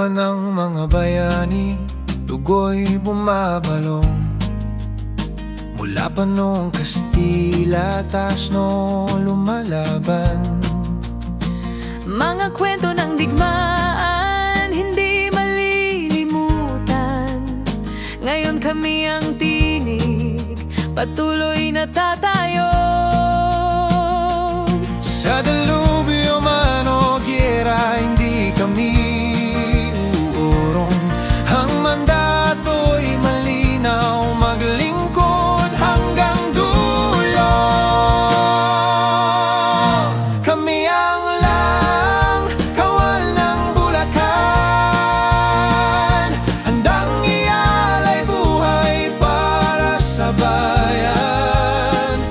Katawan ng mga bayani, dugo'y bumabalong. Mula pa noong Kastila, taas noong lumalaban. Mga kwento ng digmaan, hindi malilimutan. Ngayon kami ang tinig, patuloy na tatayo. Sa delubyo man o giyera, hindi kami uurong. Ang mandato'y malinaw, maglingkod hanggang dulo. Kami ang lang kawal ng Bulacan, handang ialay buhay para sa bayan.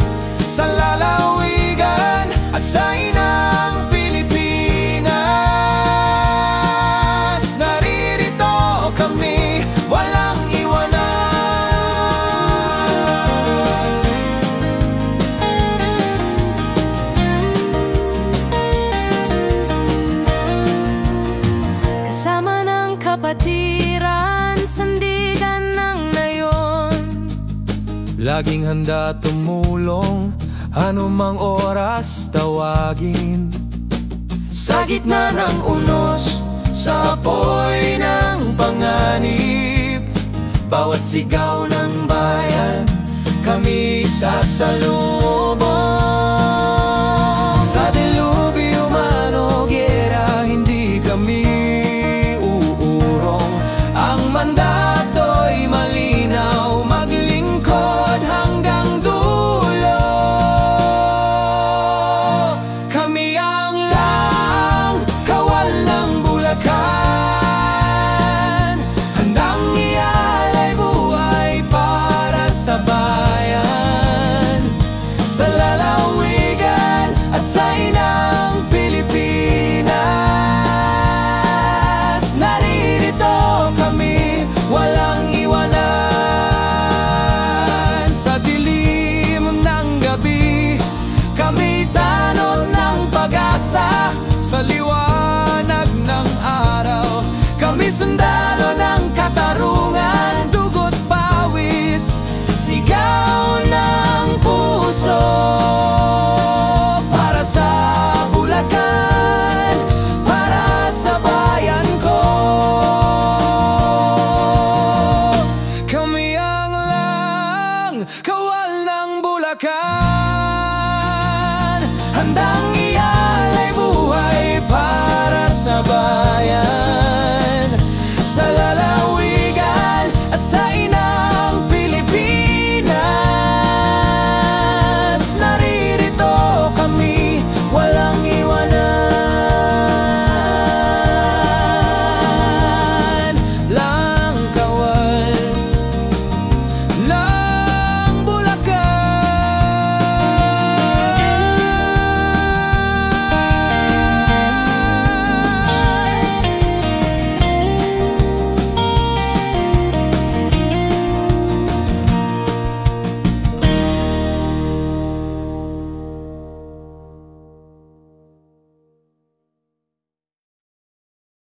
Sa lalawigan at sa inang Pilipinas, naririto kami, walang iwanan. Kasama ng kapatiran, sandigan ng nayon. Laging handa tumulong, anumang oras tawagin. Sa gitna ng unos, sa apoy ng panganib, bawat sigaw ng bayan, kami sasalubong. Sa delubyo man o giyera, hindi kami uurong. Ang mandato'y malinaw, maglingkod hanggang dulo. Kami ang lang kawal ng Bulacan, handang ialay buhay para sa bayan. Sa lalawigan at sa inang Pilipinas, naririto kami, walang iwanan. Sa dilim ng gabi, kami tanod ng pag-asa. Sa liwanag ng araw, kami sundalo ng katarungan. Dugo't pawis, sigaw ng puso para sa Bulacan, para sa bayan ko. Kami ang lang kawal ng Bulacan.